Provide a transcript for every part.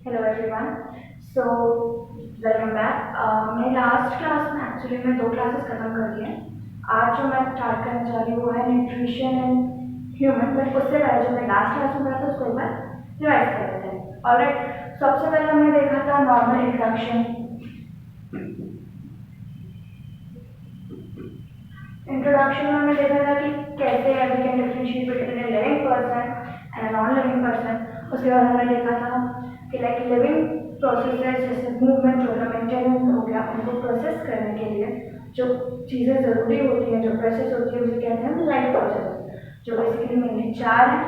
Hello everyone. So welcome back. मैंने last class में actually मैं 2 क्लासेस खत्म कर दिए हैं। आज जो मैं स्टार्ट करने जा रही हूँ वो है न्यूट्रिशन एंड ह्यूमन। बट उससे पहले जो मैं लास्ट क्लास में पढ़ा था उसको एक बार रिवाइज कर लेते हैं। ऑलराइट, सबसे पहले हमने देखा था नॉर्मल इंट्रोडक्शन। इंट्रोडक्शन में हमने देखा था कि कैसे we can differentiate between a living person and non living person. उसके बाद हमने देखा था कि लाइक लिविंग प्रोसेसेस जैसे मूवमेंट हो गया, मेंटेनेंस हो गया, उनको प्रोसेस करने के लिए जो चीज़ें ज़रूरी होती हैं, जो प्रोसेस होती है उसे कहते हैं लाइफ प्रोसेस, जो बेसिकली मेनली 4 हैं: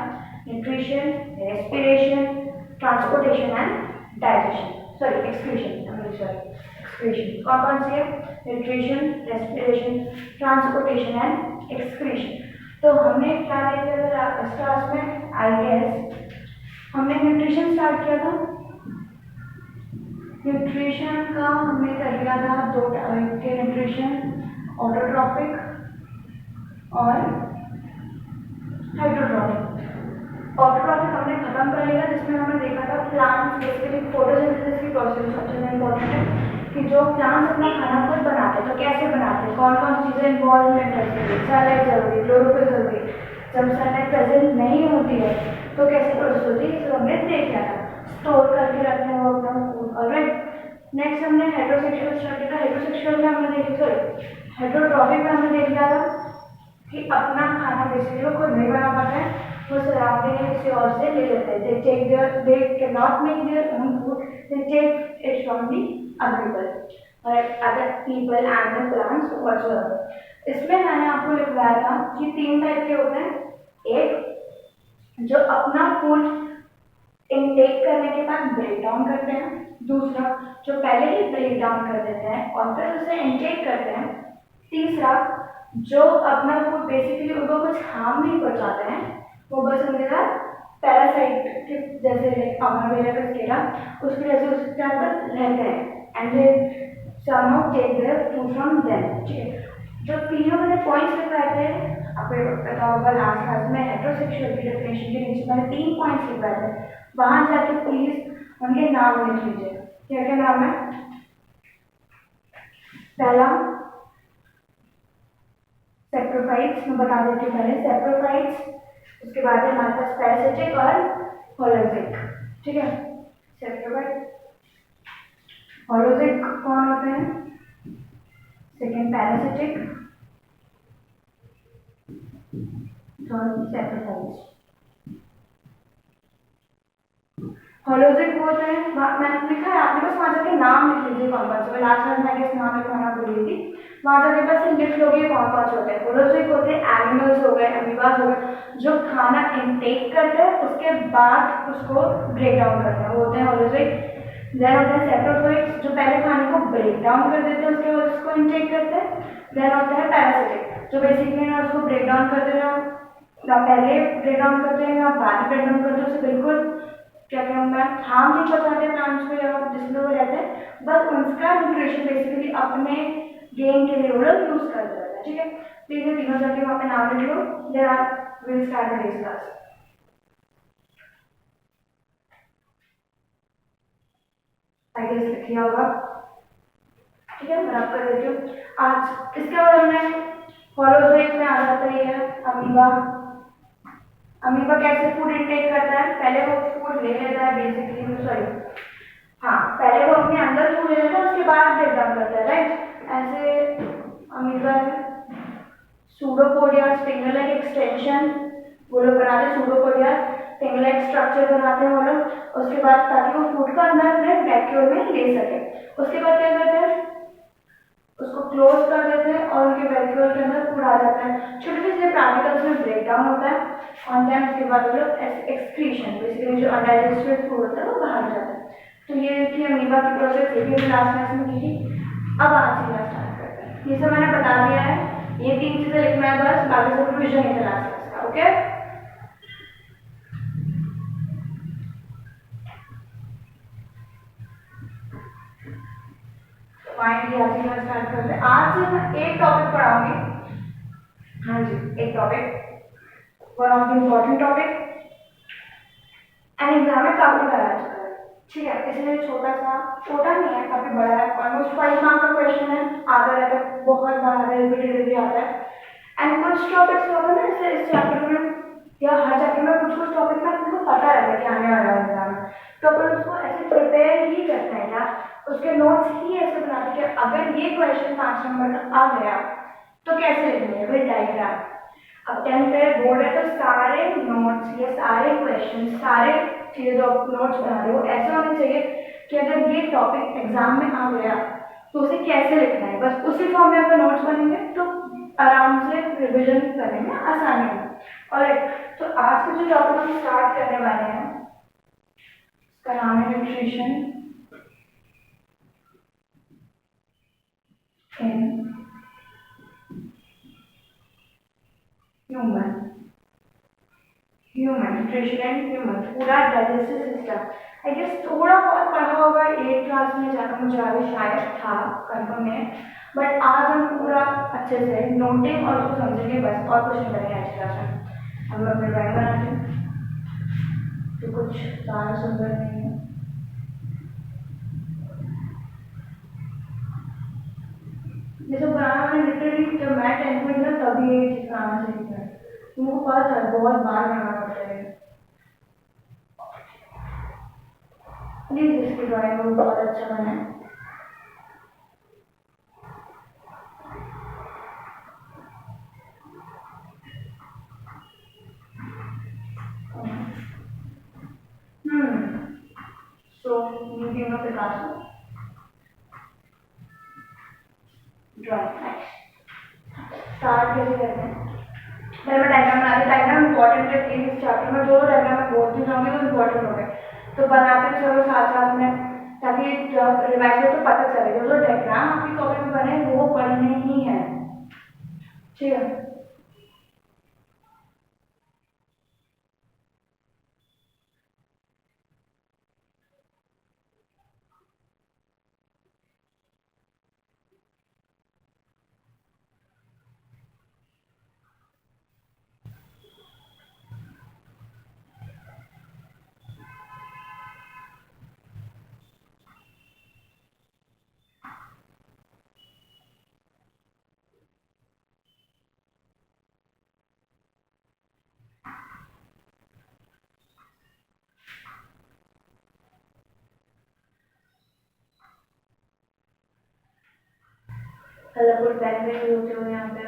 nutrition, respiration, transportation and digestion. Sorry, excretion. Excretion कौन कौन सी है? Nutrition, respiration, transportation and excretion. तो हमने क्या देखा था इस क्लास में? आई गेस हमने न्यूट्रिशन स्टार्ट किया था। न्यूट्रिशन का हमने कर लिया था 2 टाइप के न्यूट्रिशन, ऑटोट्रॉपिक और हाइड्रोट्रॉपिक। ऑटोट्रॉपिक हमने खत्म कर लिया जिसमें हमने देखा था प्लांट्स बेसिकली फोटोसिंथेसिस की प्रोसेस सबसे इम्पोर्टेंट है कि जो प्लांट्स अपना खाना खुद बनाते हैं तो कैसे बनाते हैं, कौन कौन सी चीज़ें इन्वॉल्वमेंट रहती है, सनलाइट जरूरी, क्लोरोफिल जरूरी, जब सनलाइट प्रेजेंट नहीं होती है तो कैसे प्रोसेस होती है, तो हमने देख लिया था। स्टोर करके रखते हैं वो अपना फूड। ऑलराइट, नेक्स्ट हमने हेटेरोसेक्सुअल स्टार्ट किया था। हेटेरोसेक्सुअल में हमने देख सॉरी हेटेरोट्रॉपिक में हमने देख लिया था कि अपना खाना बेसिकली वो खुद नहीं बना पाते हैं, वो सराउंडिंग में किसी और से ले लेते हैं। They can not make their own food, they take it from the other people and the plants whatever. इसमें मैंने आपको लिखवाया था कि 3 टाइप के होते हैं। एक जो अपना फूड इनटेक करने के बाद ब्रेक डाउन करते हैं, दूसरा जो पहले ही ब्रेक डाउन कर देते हैं और फिर उसे इनटेक करते हैं, तीसरा जो अपना फूड बेसिकली उनको कुछ हार्म नहीं पहुंचाते हैं, वो बस उनके साथ पैरासाइट के जैसे लाइक अमावेरा उसके जैसे उसके अंदर रहते हैं and they somehow take their food from them. ठीक है, जो तीनों मैंने पॉइंट्स लिखवाए थे आपको पता होगा लास्ट क्लास में हेटेरोसेक्सुअल की डेफिनेशन के नीचे मैंने 3 पॉइंट्स लिखवाए थे, वहां जाके प्लीज उनके नाम लिख लीजिए। क्या क्या नाम है? पहला सेप्रोफाइट्स, मैं बता देती हूँ पहले सेप्रोफाइट्स, उसके बाद है हमारे पास पैरासिटिक और होलोजिक। ठीक है, सेप्रोफाइट होलोजिक कौन होते हैं? Second parasitic, third saprophytes. Holozoic होते हैं, मैंने लिखा है आपने बस वहाँ जाके नाम लिख लीजिए कौन कौन से। लास्ट टाइम मैं नाम लिखवाना भूल गई थी, वहाँ जाके बस लिख लोगे कौन कौन से होते हैं। होलोजिक होते हैं एनिमल्स हो गए, अमीबास हो गए, जो खाना इनटेक करते हैं उसके बाद उसको ब्रेक डाउन करते हैं, वो होते हैं होलोजिक। देन होते हैं सेप्रोफाइट्स, जो पहले खाने को ब्रेक डाउन कर देते हैं उसके बाद उसको इनटेक करते हैं। देन होते हैं पैरासिटिक, जो बेसिकली ना उसको ब्रेक डाउन कर देना, ना पहले ब्रेक डाउन करते हैं या बाद में ब्रेक डाउन करते हैं, उसे बिल्कुल क्या कहूँगा हार्म नहीं पहुँचाते प्लांट्स को या जिसमें वो रहते हैं, बस उनका न्यूट्रिशन बेसिकली अपने गेन के लिए वो लोग यूज करते रहते हैं। ठीक है, तो ये तीनों जाके वहाँ पे नाम लिख लो। देन आप will start the class. I guess लिख लिया होगा। ठीक है, मैं आप कर देती हूँ। आज इसके बाद हमने होलोजोइक में आ जाता है अमीबा। अमीबा कैसे फूड इनटेक करता है? पहले वो फूड ले लेता है बेसिकली, सॉरी हाँ, पहले वो अपने अंदर फूड ले लेता है उसके बाद ब्रेक डाउन करता है। राइट, ऐसे अमीबा सूडोपोडिया स्पिंगल लाइक एक्सटेंशन वो लोग बनाते हैं, सूडोपोडिया स्पिंगल लाइक स्ट्रक्चर बनाते हैं वो लोग, उसके बाद ताकि वो फूड को अंदर अपने वैक्यूल में ले सके। उसके बाद क्या करते हैं? उसको क्लोज कर देते हैं और उनके वैक्यूल के अंदर फूड आ जाता है। छोटे छोटे पार्टिकल्स में ब्रेक डाउन होता है और देन उसके बाद वो लोग एक्सक्रीशन बेसिकली जो अनडाइजेस्टेड फूड होता है वो बाहर जाता है। तो ये थी अमीबा की प्रोसेस, ये भी लास्ट क्लास में की थी। अब आज से स्टार्ट करते हैं। ये सब मैंने बता दिया है, ये 3 चीजें लिखना है बस, बाकी सब रिविजन है लास्ट क्लास का। ओके, फाइनली आज से स्टार्ट करते हैं। आज से मैं एक टॉपिक पढ़ाऊंगी। हाँ जी, एक topic, one of the important topic and exam में काफी बार आ चुका है। ठीक है, इसलिए छोटा नहीं है, काफी बड़ा है, ऑलमोस्ट 5 मार्क का क्वेश्चन है, आता रहता है, बहुत बार आता है, रिपीटेडली आता है। एंड कुछ टॉपिक्स होते हैं ना, जैसे इस चैप्टर में या हर चैप्टर में कुछ कुछ टॉपिक ना आपको पता रहता है कि आने वाला है एग्जाम में, तो अपन उसको ऐसे प्रिपेयर ही करते हैं या उसके नोट्स ही ऐसे बनाते हैं कि अगर ये क्वेश्चन 5 नंबर का आ गया तो कैसे लिखेंगे विद डायग्राम। अब 10th पे बोर्ड है तो सारे नोट्स या सारे क्वेश्चन सारे चीज़ें जो आप नोट्स बना रहे हो ऐसे होने चाहिए कि अगर ये टॉपिक एग्जाम में आ गया तो उसे कैसे लिखना है, बस उसी फॉर्म में अगर नोट्स बनेंगे तो आराम से रिविजन करने में आसानी होगी। और तो आज का जो टॉपिक हम स्टार्ट करने वाले हैं उसका नाम है nutrition in human nutrition and human, पूरा डाइजेस्टिव सिस्टम। आई गेस थोड़ा बहुत पढ़ा होगा 8th क्लास में, ज़्यादा मुझे आगे शायद था, कंफर्म नहीं है, बट आज हम पूरा अच्छे से नोटिंग और उसको समझेंगे बस, और कुछ नहीं करेंगे आज क्लास में। हम अपने ड्राइंग बनाते हैं तो कुछ ज़्यादा सुंदर नहीं है। जैसे बनाना मैंने लिटरली जब मैं 10th में था तभी ये चीज़ बनाना सीखा है, तुमको पता था बहुत बार बनाना पड़ता है। प्लीज इसकी ड्राइंग बहुत अच्छा बना है। So medium of Picasso drawing start कैसे करते हैं। पहले मैं डायग्राम बनाती हूँ, डायग्राम इंपॉर्टेंट है प्लीज, इस चैप्टर में जो डायग्राम मैं बोलती जाऊँगी वो इंपॉर्टेंट हो गए, तो बनाते चलो साथ साथ में, ताकि जब रिवाइज हो तो पता चले जो डायग्राम आपकी कॉपी में बने वो पढ़ने ही है। ठीक है, कलरफुल पेन भी यूज होते हो यहाँ पे।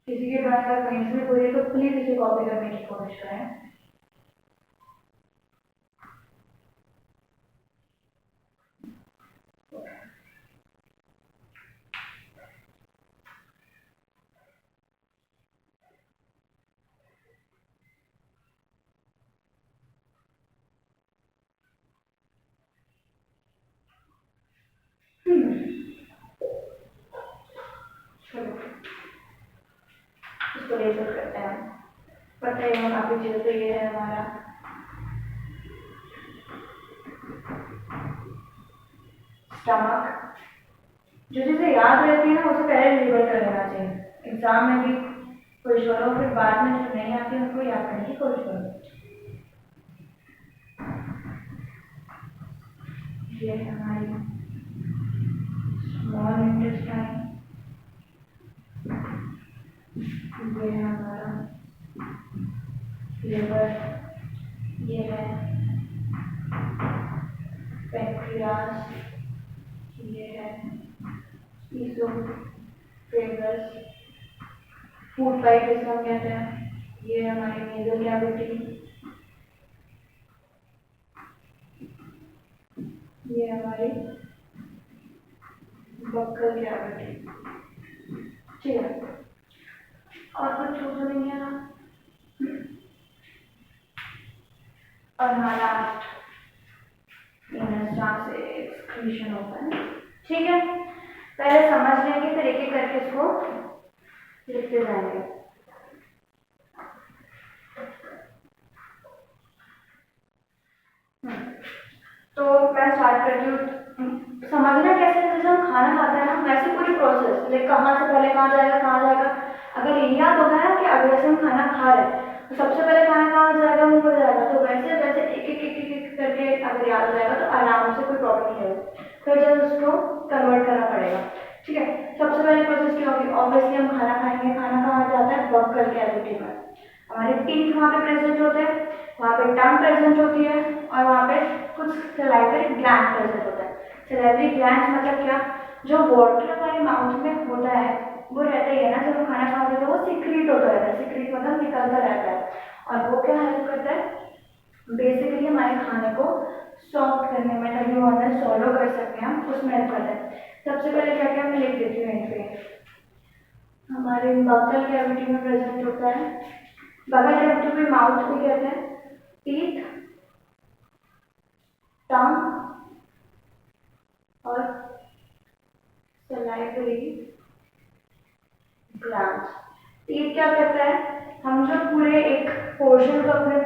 किसी की ड्राइंग अगर कहीं से भी कोई है तो प्लीज इसे कॉपी करने की कोशिश करें। चलो इसको लेकर करते हैं, पता ही होगा काफी चीज़, तो ये है हमारा स्टमक। जो चीज़ें याद रहती है ना उसे पहले डिलीवर कर लेना चाहिए, एग्जाम में भी कोशिश करो, फिर बाद में जो नहीं आती है उनको याद करने की कोशिश करो। ये है हमारी स्मॉल इंटेस्टाइन, ये है हमारा लिवर, ये है पेंक्रियास, ये है ईसोफेगस, फूड पाइप जिसको हम कहते हैं, ये हमारी नेजल कैविटी, ये हमारी बक्कल कैविटी। ठीक है, और कुछ छूट तो नहीं है ना। और हमारा जहाँ से एक्सक्रीशन होता है। ठीक है, पहले समझ लेंगे फिर एक एक करके इसको लिखते जाएंगे। तो मैं स्टार्ट करती हूँ समझना कैसे, जैसे हम खाना खाते हैं ना वैसे पूरी प्रोसेस, लाइक कहाँ से पहले कहाँ जाएगा कहाँ जाएगा, अगर ये याद होगा ना कि अगर जैसे हम खाना खा रहे हैं तो सबसे पहले खाना कहाँ जाएगा, मुंह पर जाएगा, तो वैसे वैसे एक करके अगर याद हो जाएगा तो आराम से कोई प्रॉब्लम नहीं होगी। फिर जब उसको कन्वर्ट करना पड़ेगा, ठीक है। सबसे पहले प्रोसेस क्या होगी, ऑब्वियसली हम खाना खाएंगे, खाना कहाँ जाता है, बक्कल कैविटी में, हमारे टीथ वहाँ पे प्रेजेंट होते हैं, वहाँ पे टंग प्रेजेंट होती है, और वहाँ पे कुछ सलाइवरी ग्लैंड प्रेजेंट होता है। सलाइवरी ग्लैंड मतलब क्या, जो वाटर हमारे माउथ में होता है वो रहता ही है ना, जब हम खाना खाते हैं तो वो सिक्रीट होता रहता है, सिक्रीट मतलब निकलता रहता है, और वो क्या हेल्प करता है, बेसिकली हमारे खाने को सॉफ्ट करने में, ताकि वो अंदर सॉलो कर सकते हैं हम, उसमें हेल्प करता है। सबसे पहले क्या क्या मैं लिख देती हूँ यहीं पे, हमारे बक्कल कैविटी में प्रेजेंट होता है, बगल कैविटी में माउथ को कहते हैं, टीथ, टंग और सलाइवरी ग्लैंड्स। टीथ क्या करता है, हम जो पूरे एक पोर्शन को अपने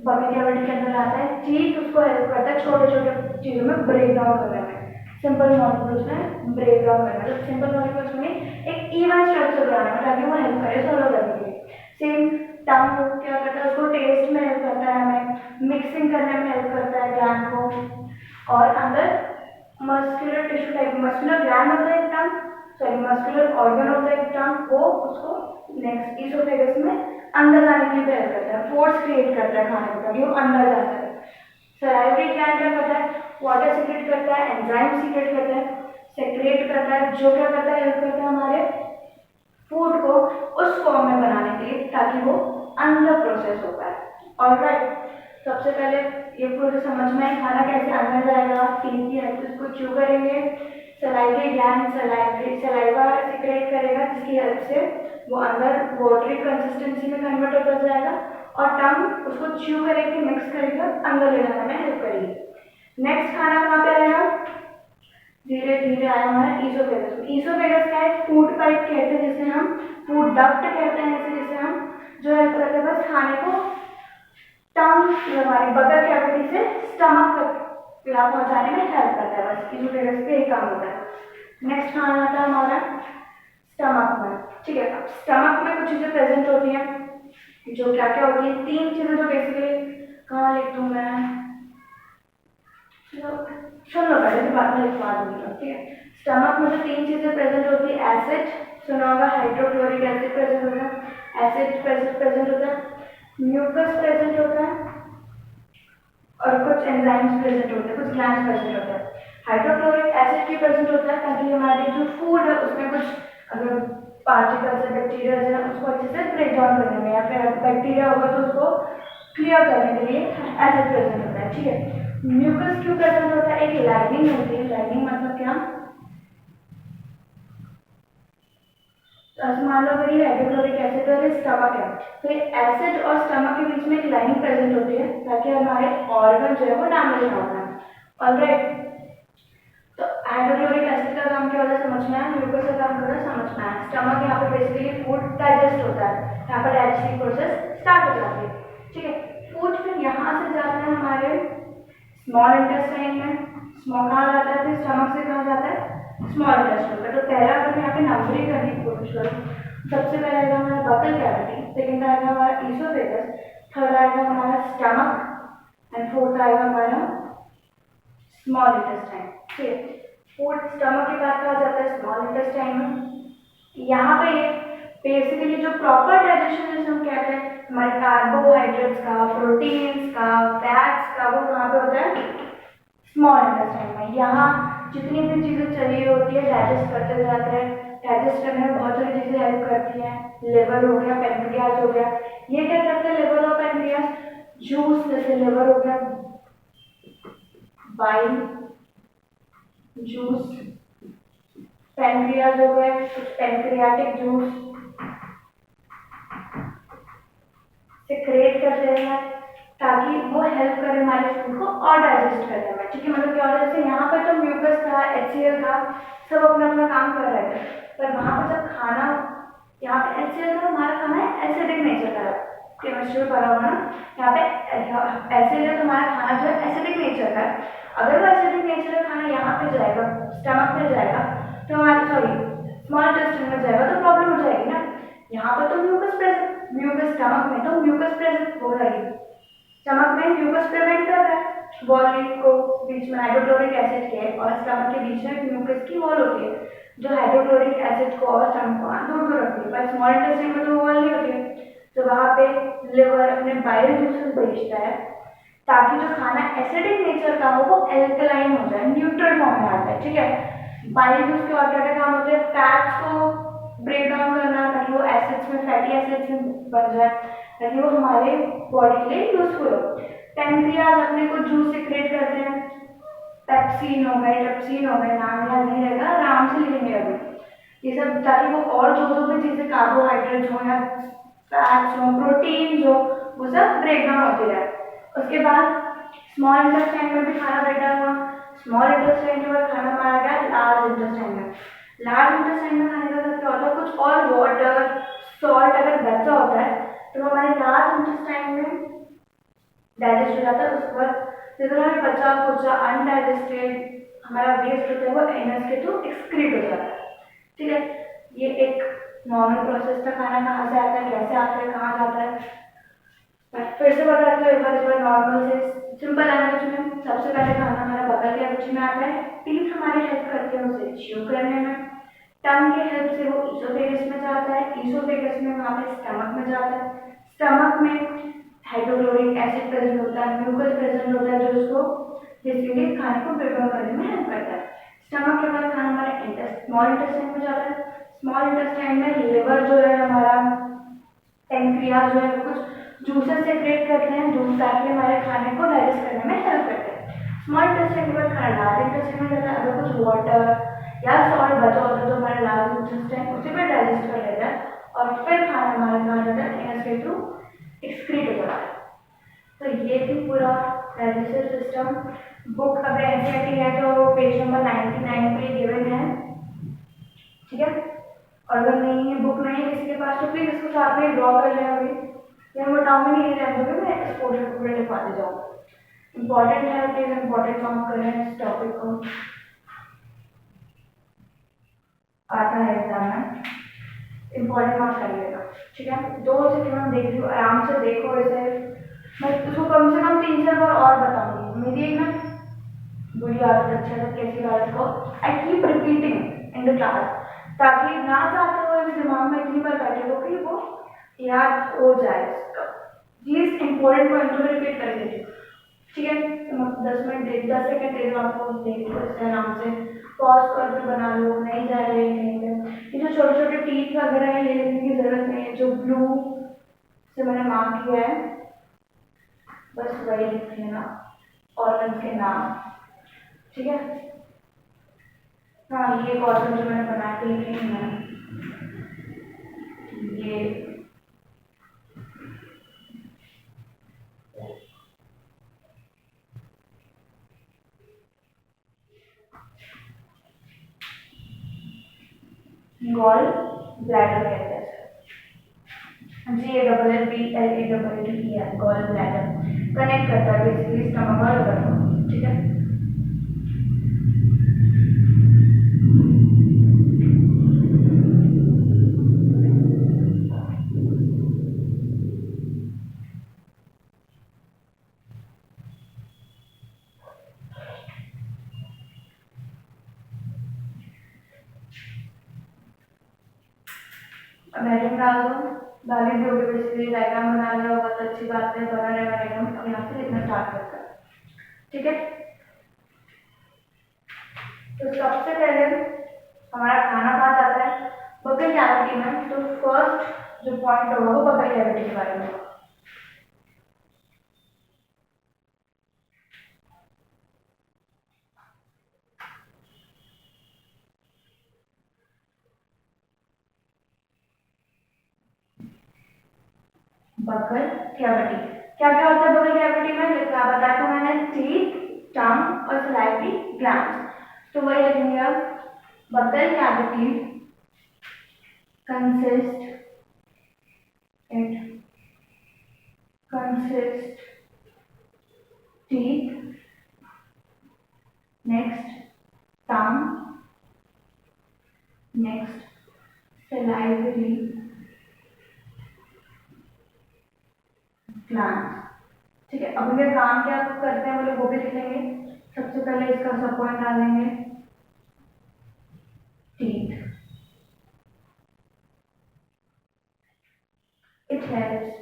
बगल कैविटी के अंदर लाता है, टीथ उसको हेल्प करता है छोटे छोटे चीज़ों में ब्रेक डाउन करने में, सिंपल मॉलिक्यूल्स में ब्रेक डाउन करना, मतलब सिंपल मॉलिक्यूल्स में एक इवन स्ट्रक्चर बनाने में, ताकि वो हेल्प करे सॉल्व करने के लिए। सेम टंग क्या करता है, उसको टेस्ट में हेल्प करता है, हमें मिक्सिंग करने में हेल्प करता है ग्लैंड को, और अंदर muscular tissue type, muscular gland होता है एक टंग, सॉरी मस्कुलर ऑर्गन होता है एक टंग, वो उसको नेक्स्ट ईसोफेगस में अंदर जाने के लिए हेल्प करता है, फोर्स क्रिएट करता है खाने को, ताकि वो अंदर जाता है। सलाइवरी ग्लैंड क्या करता है, वाटर सीक्रेट करता है, एंजाइम सीक्रेट करता है, सेक्रेट करता है, जो क्या करता है, हेल्प करता है हमारे फूड को उस फॉर्म में बनाने के लिए, ताकि वो अंदर प्रोसेस हो पाए। ऑलराइट, सबसे पहले ये प्रोसेस समझ में है, खाना कैसे अंदर जाएगा, टीथ की हेल्प से उसको च्यू करेंगे, सलाइवरी ग्लैंड सलाइवा सीक्रेट करेगा, जिसकी हेल्प से वो अंदर वाटरी कंसिस्टेंसी में कन्वर्ट होता जाएगा, और टंग उसको च्यू करेगी, मिक्स करेगा, अंदर ले जाने में हेल्प करेगी। नेक्स्ट खाना कहाँ पे आएगा, धीरे धीरे आया हमारा ईसोफेगस। ईसोफेगस क्या है, फूड पाइप कहते हैं जिसे हम, फूड डक्ट कहते हैं इसे, जिसे हम, जो हेल्प करते हैं बस खाने को टंग हमारी बगल कैविटी से स्टमक तक पहुंचाने में हेल्प करता है, बस ईसोफेगस पे एक काम होता है। नेक्स्ट खाना आता है हमारा स्टमक में, ठीक है। अब स्टमक में कुछ चीजें प्रेजेंट होती हैं, जो क्या क्या होती है, तीन चीजें जो बेसिकली, कहाँ लिख दूँ मैं, सुन लो पहले फिर बाद में लिखवा दूंगी, ठीक है। स्टमक में जो तीन चीजें प्रेजेंट होती है, एसिड सुना होगा, हाइड्रोक्लोरिक एसिड प्रेजेंट होता है, एसिड प्रेजेंट होता है, म्यूकस प्रेजेंट होता है, और कुछ एंजाइम्स प्रेजेंट होते हैं, कुछ ग्लैंड्स प्रेजेंट होते हैं। हाइड्रोक्लोरिक एसिड की प्रेजेंट होता है ताकि हमारे जो फूड है उसमें कुछ अगर पार्टिकल्स है, बैक्टीरिया है, उसको अच्छे से ब्रेक डाउन करने में, या फिर बैक्टीरिया होगा तो उसको क्लियर करने के लिए एसिड प्रेजेंट होता है, ठीक है। म्यूकस क्यों प्रेजेंट होता है, एक लाइनिंग होती है, लाइनिंग मतलब क्या, मान लो अगर ये हाइड्रोक्लोरिक एसिड और स्टमक है, तो एसिड और स्टमक के बीच में एक लाइनिंग प्रेजेंट होती है, ताकि हमारे ऑर्गन जो है वो डैमेज ना हो। ऑलराइट, तो हाइड्रोक्लोरिक एसिड का काम क्या होता है समझ में आया, म्यूकस का काम क्या होता है समझ में आया। स्टमक यहाँ पे बेसिकली फूड डाइजेस्ट होता है, यहाँ पर डाइजेस्टिव प्रोसेस स्टार्ट हो जाती है, ठीक है। फूड फिर यहाँ से जाता है हमारे स्मॉल इंटेस्टाइन में, स्मॉल कहाँ जाता है, फिर स्टमक से कहाँ जाता है, स्मॉल इंटेस्टाइन में। तो पहला अगर मैं यहाँ पे नंबरिंग करने की कोशिश करूँ, सबसे पहले आएगा हमारा बकल कैविटी, सेकेंड आएगा हमारा ईसोफेगस, थर्ड आएगा हमारा स्टमक, एंड फोर्थ आएगा हमारा स्मॉल इंटेस्टाइन, ठीक है। फूड स्टमक के बाद कहा जाता है स्मॉल इंटेस्टाइन में। यहाँ पे बेसिकली जो प्रॉपर डाइजेशन जैसे हम कहते हैं हमारे कार्बोहाइड्रेट्स का, प्रोटीन्स का, फैट्स का, वो कहाँ पे होता है, स्मॉल इंटेस्टाइन में। यहाँ जितनी भी चीज़ें चाहिए होती है डाइजेस्ट करते जाते हैं, डाइजेस्ट करने में बहुत सारी चीज़ें हेल्प करती हैं, लिवर हो गया, पेनक्रियाज हो गया, ये क्या करते हैं लिवर और पेनक्रियाज, जूस जैसे लिवर हो गया, बाइल जूस, पेनक्रियाज हो गए, कुछ पेनक्रियाटिक जूस सिक्रेट करते हैं, ताकि वो हेल्प करे हमारे फूड को और डाइजेस्ट करने में, ठीक है। मतलब क्या होता है, जैसे यहाँ पर तो म्यूकस था, HCl था, सब अपना अपना काम कर रहे थे, पर वहाँ पर जब खाना, यहाँ पे HCl था, हमारा खाना है एसिडिक नेचर का, केमिस्ट्री में पढ़ा हुआ ना, यहाँ पे एसिड है, तुम्हारा खाना जो है एसिडिक नेचर का है। अगर वो एसिडिक नेचर का खाना यहाँ पे जाएगा, स्टमक में जाएगा, तो हमारे सॉरी स्मॉल इंटेस्टाइन में जाएगा तो प्रॉब्लम हो जाएगी ना। यहाँ पर तो म्यूकस प्रेजेंट, म्यूकस स्टमक में तो म्यूकस प्रेजेंट हो जाएगी, स्टमक में म्यूकस प्रिवेंट कर रहा है, वॉल को बीच में हाइड्रोक्लोरिक एसिड के और स्टमक के बीच में म्यूकस की वॉल होती है जो हाइड्रोक्लोरिक एसिड को और स्टमक को दूर दूर रखती है, पर स्मॉल इंटेस्टाइन में तो वॉल नहीं होती है। तो वहाँ पे लिवर अपने बाइल जूसेस भेजता है ताकि जो खाना एसिडिक नेचर का हो वो एल्कलाइन हो जाए, न्यूट्रल फॉर्म में आ जाए, ठीक है। बाइल जूस के और क्या क्या काम होते हैं, फैट्स को ब्रेक डाउन करना ताकि वो एसिड्स में, फैटी एसिड्स में बन जाए ताकि वो हमारे बॉडी के लिए यूजफुल हो। पैंक्रियाज अपने को जूस सिक्रेट करते हैं, पेप्सिन हो गए, ट्रिप्सिन हो गए, नाम याद नहीं रहेगा, आराम से लिखेंगे अभी ये सब, ताकि वो और जो भी चीज़ें कार्बोहाइड्रेट हो या फैट्स हो, प्रोटीन हो, वो सब ब्रेक डाउन होते रहे। उसके बाद स्मॉल इंटेस्टाइन में भी खाना ब्रेक डाउन हुआ, स्मॉल इंटेस्टाइन के बाद खाना मारा गया लार्ज इंटेस्टाइन में। लार्ज इंटेस्टाइन में खाने का क्या होता है, कुछ और वाटर सॉल्ट अगर बचा होता है तो हमारे लार्ज इंटेस्टाइन में डाइजेस्ट हो जाता है। उसके बाद जितना भी बचा कुचा अनडाइजेस्टेड हमारा वेस्ट होता है वो एनएस के थ्रू एक्सक्रीट हो जाता है, ठीक है। ये एक नॉर्मल प्रोसेस था, खाना कहाँ से आता है, कैसे आता है, कहाँ जाता है। फिर से बताते हैं एक बार नॉर्मल से सिंपल लैंग्वेज में। सबसे पहले खाना हमारा बगल के अवची में आता है, टीथ हमारी हेल्प करते हैं उसे च्यू करने में, टंग के हेल्प से वो ईसोफेगस में जाता है, ईसोफेगस में वहाँ पे स्टमक में जाता है, स्टमक में हाइड्रोक्लोरिक एसिड प्रेजेंट होता है, म्यूकस प्रेजेंट होता है जो उसको बेसिकली खाने को प्रिपेयर करने में हेल्प करता है। स्टमक के बाद खाना हमारे स्मॉल इंटेस्टाइन में जाता है, स्मॉल इंटेस्टाइन में लिवर जो है हमारा, पैंक्रियाज जो है वो कुछ जूसेस सेक्रेट करते हैं जो ताकि हमारे खाने को डाइजेस्ट करने में हेल्प करते हैं। स्मॉल इंटेस्टाइन के बाद खाना लार्ज इंटेस्टाइन में जाता है, अगर कुछ वाटर या सॉल्ट बचा होता है तो हमारा लार्ज इंटेस्टाइन उसे भी डाइजेस्ट कर लेता है और फिर खाना हमारे कहाँ जाता है, एनएस के थ्रू एक्सक्रीट हो जाता है। तो ये थी पूरा डाइजेस्टिव सिस्टम। बुक अगर एनसीईआरटी है तो पेज नंबर 99 पे गिवन है, ठीक है। और अगर नहीं है, बुक नहीं है किसी के पास तो प्लीज इसको साथ में ड्रॉ कर लें अभी, या मैं टाउन में नहीं रहने दूँगी, मैं इस पोर्शन को पूरे लिखवाते जाऊँ। इम्पॉर्टेंट है, प्लीज इम्पॉर्टेंट काम करें इस टॉपिक को, आता है एग्जाम में, इम्पॉर्टेंट मार्क्स करिएगा, ठीक है। 2 सेकंड देख लो, आराम से देखो इसे, मैं उसको कम से कम 3-4 बार और बताऊंगी। मेरी एक ना बुरी आदत, अच्छी आदत, कैसी आदत को, I keep repeating in the class ताकि ना चाहते हुए भी दिमाग में इतनी बार बैठे हो कि वो याद हो जाए। प्लीज इंपॉर्टेंट पॉइंट को रिपीट कर लीजिए, ठीक है। तो 10 मिनट 10 सेकंड दे दो आपको, देख लो इसे आराम से, पॉज करके बना लो, नहीं जा रहे कहीं पे। ये जो छोटे छोटे टीथ वगैरह है ये लिखने की जरूरत नहीं है, जो ब्लू से मैंने मार्क किया है बस वही लिख लेना, ऑर्गन के नाम, ठीक है। हाँ ये ऑर्गन जो मैंने बना के लिखे हैं, ये गॉल ब्लैडर कहते हैं, GALLBLADDER, गॉल ब्लैडर कनेक्ट करता है बेसिकली स्टमक और लिवर को, ठीक है। डायग्राम डाल दो, डाली भी होगी बेसिकली, डायग्राम बना लिया होगा तो अच्छी बात है, बना रहेगा डायग्राम। अब यहाँ से लिखना स्टार्ट करता है, ठीक है। तो सबसे पहले हमारा खाना कहाँ जाता है, बकल कैविटी में। तो फर्स्ट जो पॉइंट होगा वो बकल कैविटी के बारे में होगा। बकल कैविटी, क्या क्या होता है बकल कैविटी में, लिखा बताया तो मैंने, टीथ, टंग और सलाइवरी ग्लैंड्स। तो वही लिखेंगे अब, buccal cavity consists teeth, next है। अब ये काम क्या करते हैं वो लोग वो भी लिख लेंगे। सबसे पहले इसका सब पॉइंट डालेंगे, teeth. It helps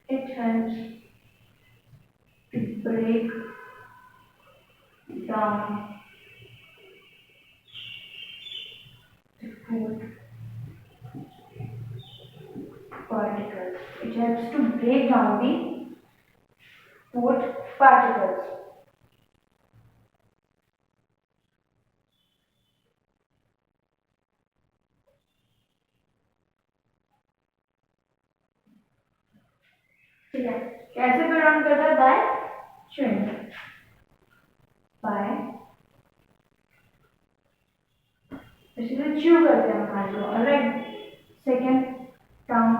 it helps to break down the food particles. It helps to break down the food particles. ठीक है, कैसे ब्रेक डाउन करता है? बाय chewing, बाय इसलिए च्यू करते हैं खाने को। Alright, second term,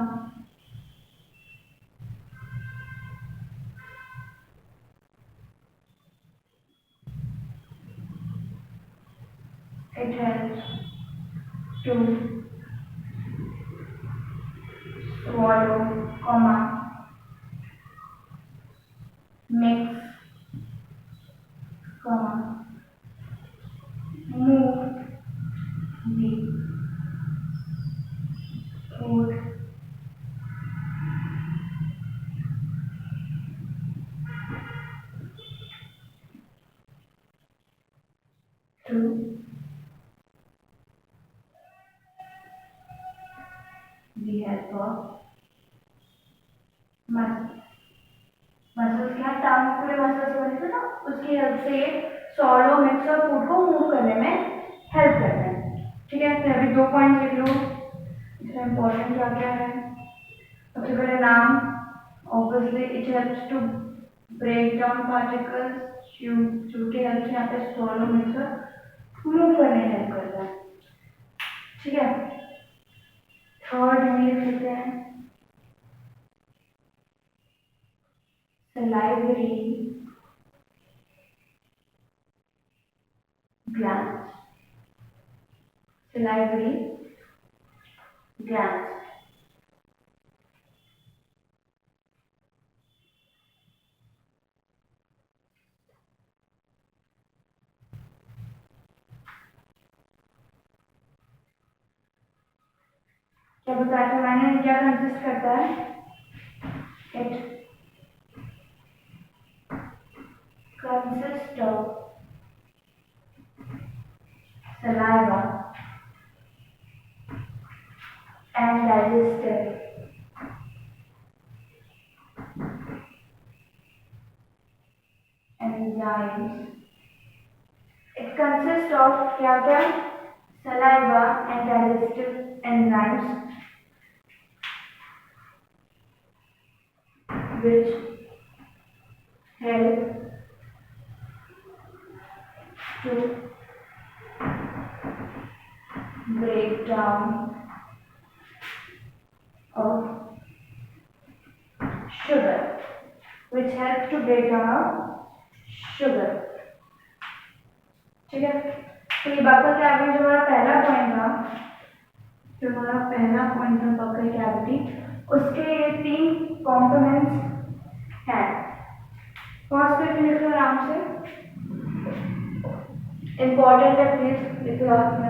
it helps to swallow, comma, mix, comma, move the food through the help of muscles। Muscles क्या, टांग पूरे मसल्स बने थे ना, उसकी हेल्प से ये सॉलो मिक्स और फूड को मूव करने में हेल्प करते हैं। ठीक है, फिर अभी 2 पॉइंट लिख लो, इसमें इंपॉर्टेंट क्या क्या है। सबसे पहले नाम, obviously it helps to break down particles, चू के हेल्प से यहाँ पे सॉलो मिक्स और मूव करने में हेल्प करता है। ठीक है, थर्ड हम लिख लेते हैं salivary glands, salivary glands। क्या बताया था मैंने, क्या कंसिस्ट करता है? It consists of saliva and digestive enzymes। It consists of क्या क्या? Saliva and digestive enzymes which help to break down of sugar, which help to break down of sugar। ठीक है, तो ये बफर कैविटी जो हमारा पहला पॉइंट था, जो हमारा पहला पॉइंट था बफर कैविटी, उसके ये 3 कंपोनेंट्स हैं। फर्स्ट करके लिख लो आराम से, इम्पोर्टेंट है, प्लीज लिख लो आपने।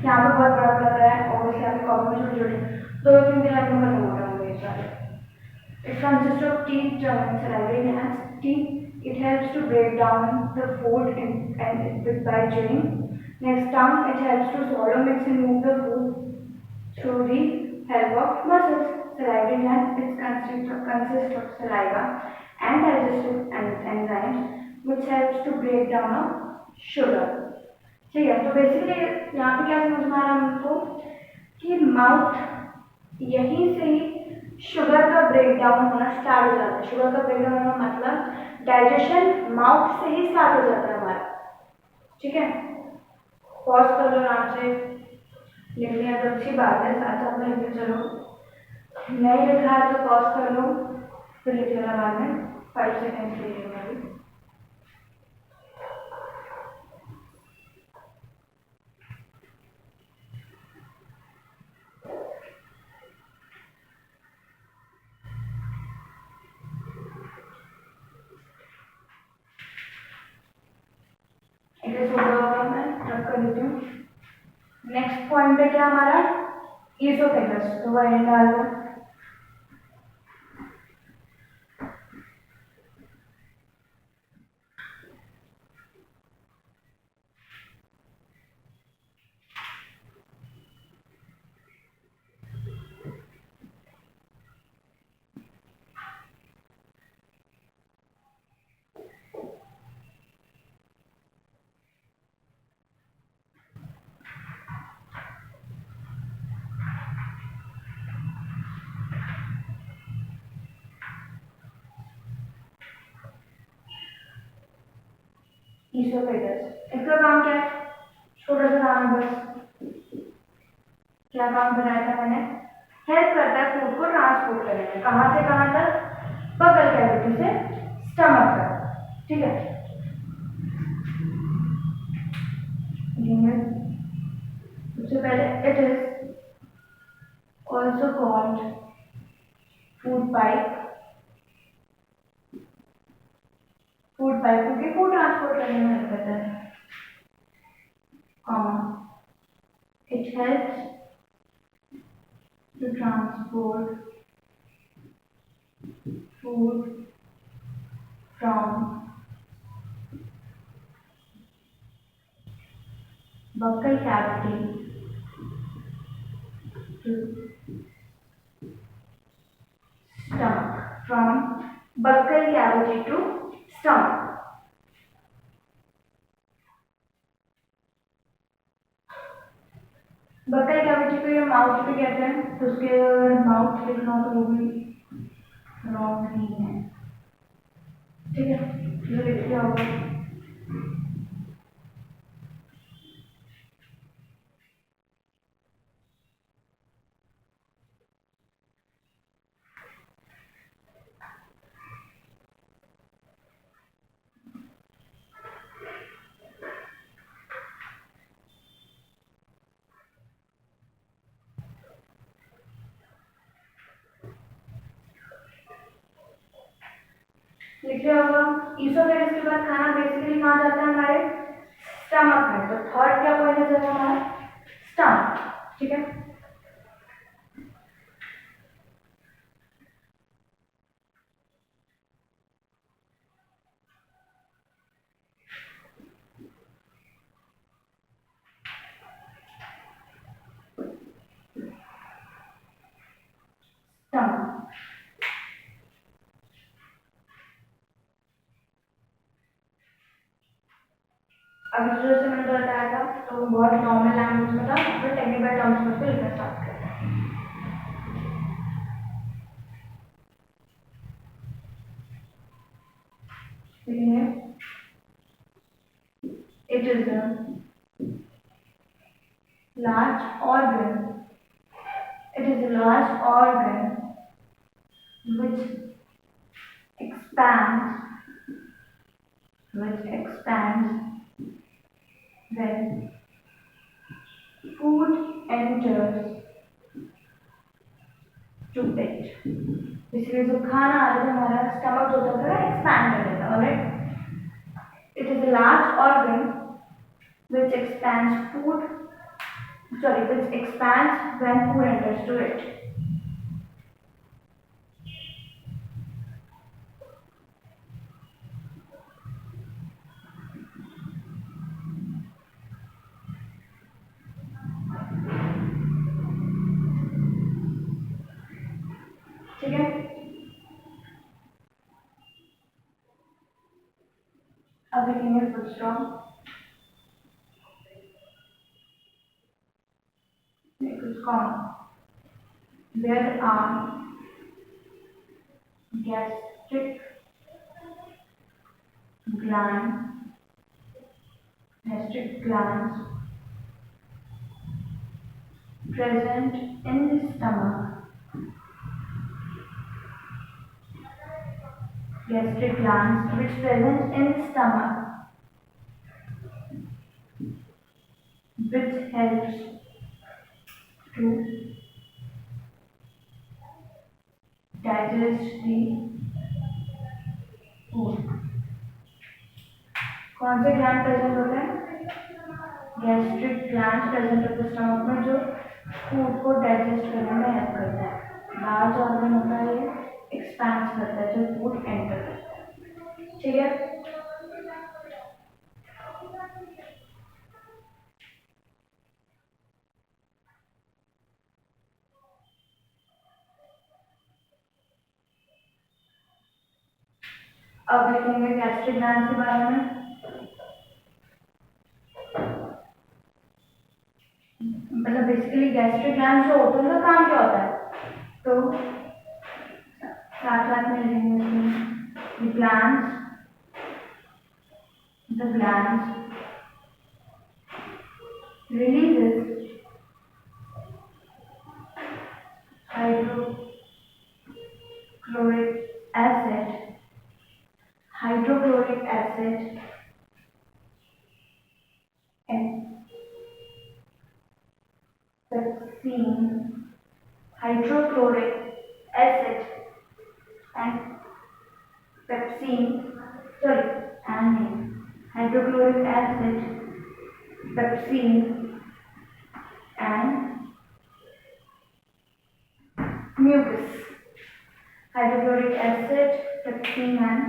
यहाँ पे बहुत बड़ा लग रहा है और उसके आगे कॉपी में छोटे छोटे 2-3 दिन लाइन में खत्म हो रहा है ये सारे। It consists of teeth, tongue, and salivary glands. Teeth, it helps to break down the food by chewing. Next, tongue, it helps to swallow, mix, and move the food through the help of muscles. Salivary gland, it consists of saliva and digestive enzymes, which helps to break down of sugar। ठीक है, तो basically यहाँ पे क्या समझ में आ रहा है हमको कि माउथ यहीं से ही शुगर का ब्रेक डाउन होना स्टार्ट हो जाता है। शुगर का ब्रेक डाउन होना मतलब डाइजेशन माउथ से ही स्टार्ट हो जाता है हमारा। ठीक है, पॉज कर लो आराम से, लिख लिया तो अच्छी बात है, साथ साथ में लिखते चलो। नहीं लिखा है तो पॉज कर लो, फिर लिख लेना बाद में, 5 सेकेंड के लिए। नेक्स्ट पॉइंट पे क्या हमारा ईसोफेगस, तो वह डाल दो। ईसोफेगस इसका काम क्या है, छोटा सा नाम है बस। क्या काम बनाया था मैंने, हेल्प करता है फूड को ट्रांसपोर्ट करने में, कहाँ से कहाँ तक, बगल कैविटी से स्टमक तक, ठीक है। सबसे पहले it is also called food pipe, food pipe क्योंकि फूड ट्रांसपोर्ट करने में हेल्प करता है, comma it helps to transport food from buccal cavity to stomach, from buccal cavity to stomach। Buccal cavity को ये माउथ भी कहते हैं, तो उसके माउथ लिखना तो वो भी रॉन्ग नहीं है, ठीक है, ये लिख दिया होगा। लिख लिया होगा। ईसोफेगस के बाद खाना बेसिकली कहाँ जाता है, हमारे स्टमक में, तो थर्ड क्या पॉइंट है जब हमारा स्टमक, ठीक है। स्टमक अभी जैसे मैंने बताया था तो बहुत नॉर्मल लैंग्वेज में था, फिर टेक्निकल टर्म्स में फिर लिखना स्टार्ट करते हैं। It is a large organ. It is a large organ which expands, when food enters to it. इसलिए जो खाना आता है हमारा स्टमक जो होता है एक्सपैंड कर देता है, alright. It is a large organ which expands when food enters to it. ठीक है, अब लिखेंगे full stop. There are gastric glands present in the stomach. Gastric glands which present in the stomach, which helps to digest the food. कौन से gland present होते हैं, gastric gland present होते हैं स्टमक में जो फूड को डाइजेस्ट करने में हेल्प करता है। लार्ज ऑर्गन होता है, ये एक्सपैंड करता है जो फूड एंटर करता है। ठीक है, अब लिखेंगे गैस्ट्रिक ग्लैंड के बारे में। मतलब बेसिकली गैस्ट्रिक ग्लैंड जो होता है उसका काम क्या होता है, तो साथ साथ में लिखेंगे the glands releases hydrochloric acid and pepsine, hydrochloric acid and pepsine, and hydrochloric acid, pepsine and mucus. Hydrochloric acid, pepsine and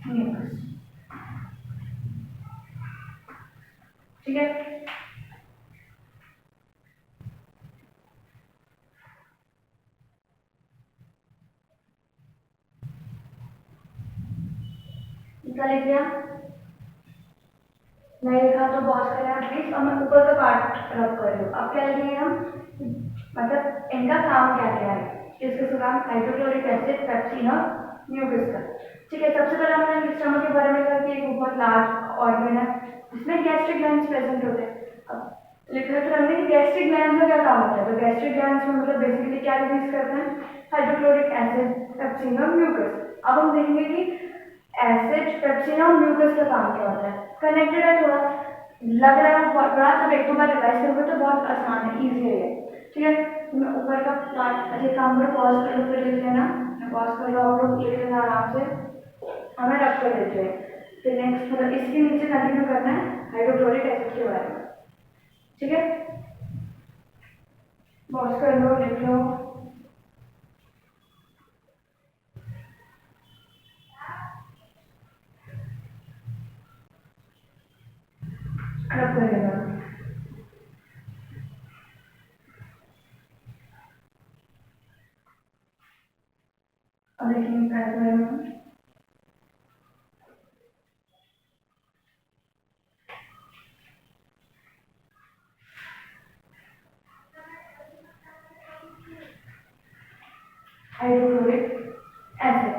mucus. ठीक है, निकाल लिया, नहीं लिखा तो पॉज करें प्लीज। और मैं ऊपर का पार्ट रब कर रही हूँ। अब क्या लिखेंगे हम, मतलब इनका काम क्या क्या है, इसका काम हाइड्रोक्लोरिक एसिड, पेप्सिन और म्यूकस का। ठीक है, सबसे पहले हमने स्टमक के बारे में कहा कि एक बहुत लार्ज ऑर्गन है जिसमें गैस्ट्रिक ग्लैंड्स प्रेजेंट होते हैं। अब लिखा फिर हमने कि गैस्ट्रिक ग्लैंड्स का क्या काम होता है, तो गैस्ट्रिक ग्लैंड्स में मतलब बेसिकली क्या रिलीज करते हैं, हाइड्रोक्लोरिक एसिड, पेप्सिन और म्यूकस। अब हम देखेंगे कि एसिड, पेप्सिन और म्यूकस का काम क्या होता है। कनेक्टेड है, थोड़ा लग रहा है बहुत बड़ा, सब एक दो बार रिवाइज करोगे तो बहुत आसान है, इजी है। ठीक है, मैं ऊपर का पार्ट अच्छे काम में पॉज कर लो, फिर लिख लेना। मैं पॉज कर लो, आप लोग लिख लेना आराम से, हमें रख कर देते हैं। फिर नेक्स्ट मतलब इसके नीचे कंटिन्यू करना है हाइड्रोक्लोरिक एसिड के बारे में। ठीक है, पॉज कर लो, लिख लो। रख कर लेना। अब लिखेंगे क्या बारे में, हाइड्रोक्लोरिक एसिड।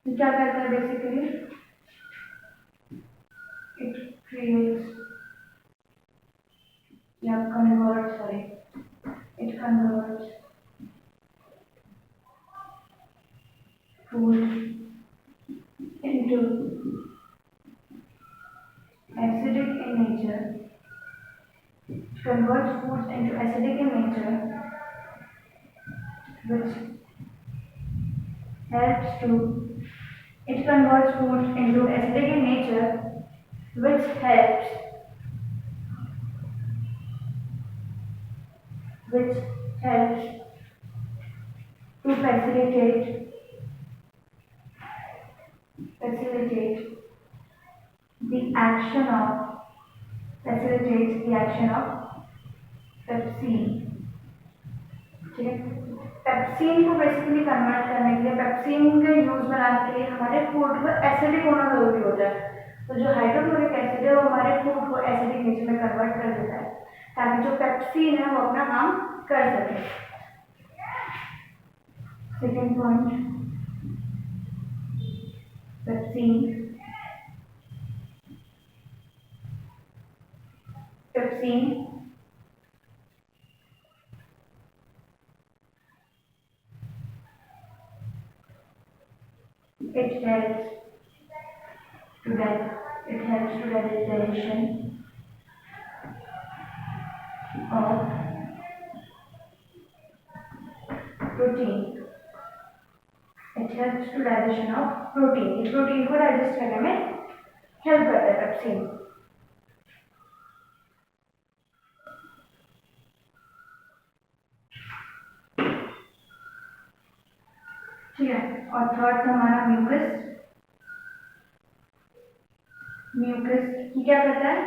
क्या करता है बेसिकली, इट क्रिएट्स या convert, sorry, it converts food into acidic in nature, converts foods into acidic in nature, which helps to, it converts foods into acidic in nature, which helps, which helps to facilitate the action of, facilitates the action of pepsin. ठीक है, pepsin को basically convert करने के लिए, pepsin के use बनाने के लिए हमारे फूड को एसिडिक होना जरूरी होता है। तो जो हाइड्रोक्लोरिक एसिड है वो हमारे फूड को एसिडिक नेचर में कन्वर्ट कर देता है ताकि जो पेप्सिन है वो अपना काम कर सके। Second point, pepsin pepsin it helps it helps to digestion protein, it helps to digestion of protein, ये प्रोटीन को डाइजेस्ट करने में हेल्प करता है पेप्सिन। ठीक है, और थर्ड था हमारा म्यूकस। म्यूकस ये क्या करता है,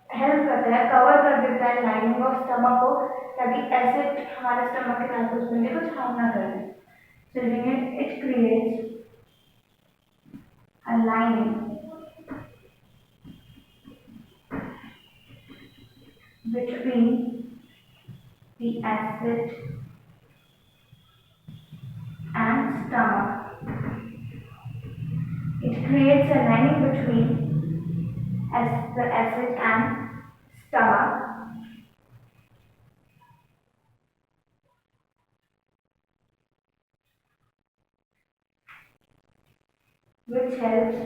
हेल्प करता है, कवर कर देता है लाइनिंग ऑफ स्टमक को, ताकि एसिड हमारे स्टमक के साथ कुछ मिलके कुछ हार्म ना करे। So it creates a lining between the acid and stomach. It creates a lining between the acid and stomach, which helps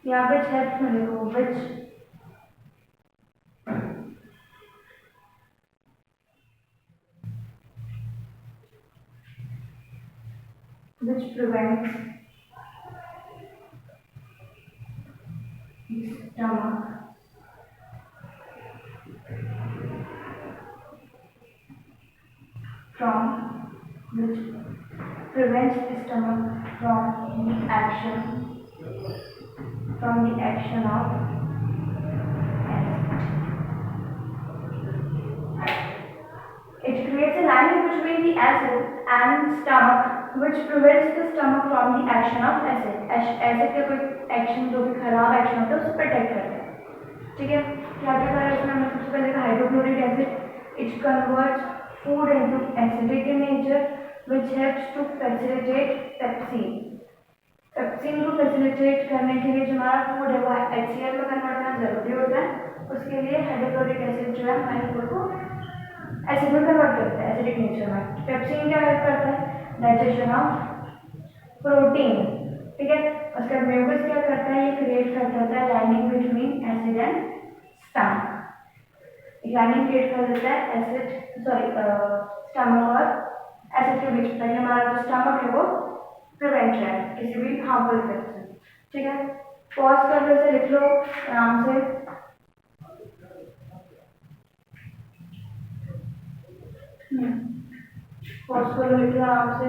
यहाँ which helps में लिखो, which prevents the stomach from the action of acid. It creates a lining between the acid and stomach, which prevents the stomach from the action of acid. Acid का कोई action, जो भी खराब action होता है उसको प्रोटेक्ट करता है। ठीक है, क्या क्या करा इसमें, हमने सबसे पहले कहा hydrochloric acid, it converts food into acidic in nature, which helps to facilitate pepsin. Pepsin को फैसिलिटेट करने के लिए जो हमारा फूड है वो HCl में कन्वर्ट करना जरूरी होता है, उसके लिए हाइड्रोक्लोरिक एसिड जो है हमारे फूड को एसिड में कन्वर्ट करता है, एसिडिक नेचर में। पेप्सिन क्या हेल्प करता है, डाइजेशन ऑफ प्रोटीन। ठीक है, उसका म्यूकस क्या करता है, ये क्रिएट करता है lining between acid and stomach, lining create कर देता है स्टमक और एसिड के बीच, ताकि हमारा जो स्टमक है वो प्रिवेंट रहे किसी भी हार्मफुल इफेक्ट से। ठीक है, पॉज कर से लिख लो आराम से। पॉज कर लो, लिख लो आराम से,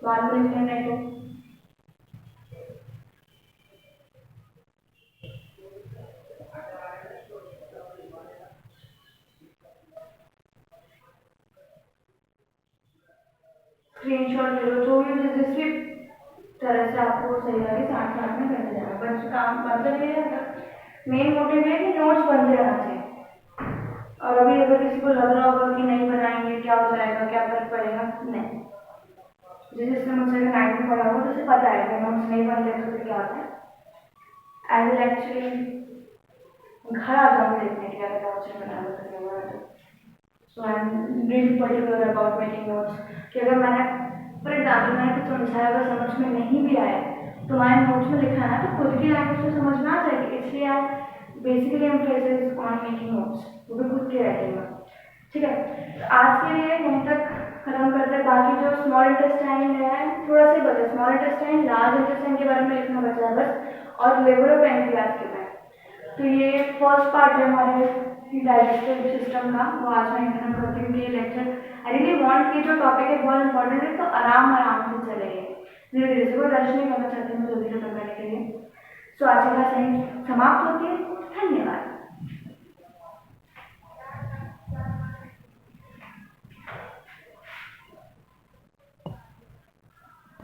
बाद में लिख लेने को। स्क्रीनशॉट ले लो, जो भी जिस भी तरह से आपको सही लगे साथ साथ में करते जाना, बस काम मतलब ये है, मेन मोटिव है कि नोट्स बनते रहना चाहिए। और अभी अगर किसी को लग रहा होगा कि नहीं बनाएंगे क्या हो जाएगा, क्या फर्क पड़ेगा, नहीं, जिसने मुझसे 9th में पढ़ा हो तो उसे पता है कि नोट्स नहीं बनते तो फिर क्या होता है। आई विल एक्चुअली घर आ जाऊँगी देखने के अगर नोट्स नहीं बना सकते। So I am really particular about making notes, कि अगर मैंने फॉर एग्जाम्पल मैंने कुछ समझाया, अगर समझ में नहीं भी आया, तुम्हारे नोट्स में लिखा है तो खुद की लैंग्वेज में समझना चाहिए, इसलिए आप basically emphasis on making notes, वो भी खुद की राइटिंग में। ठीक है, तो आज के लिए यहीं तक खत्म करते हैं। बाकी जो स्मॉल इंटेस्टाइन है थोड़ा सा बचा, स्मॉल इंटेस्टाइन लार्ज इंटेस्टाइन के बारे में लिखना बचा है बस, और लिवर ऑफ पैंक्रियाज के बारे में। तो ये फर्स्ट पार्ट है हमारे डाइजेस्टिव सिस्टम का, वो आज मैं खत्म करती हूँ। ये लेक्चर आई रियली वांट कि जो टॉपिक है बहुत इंपॉर्टेंट है, तो आराम से चलेंगे, धीरे धीरे से, कोई रश नहीं करना चाहती हूँ जल्दी खत्म करने के लिए। सो आज का क्लास यहीं समाप्त होती है, धन्यवाद।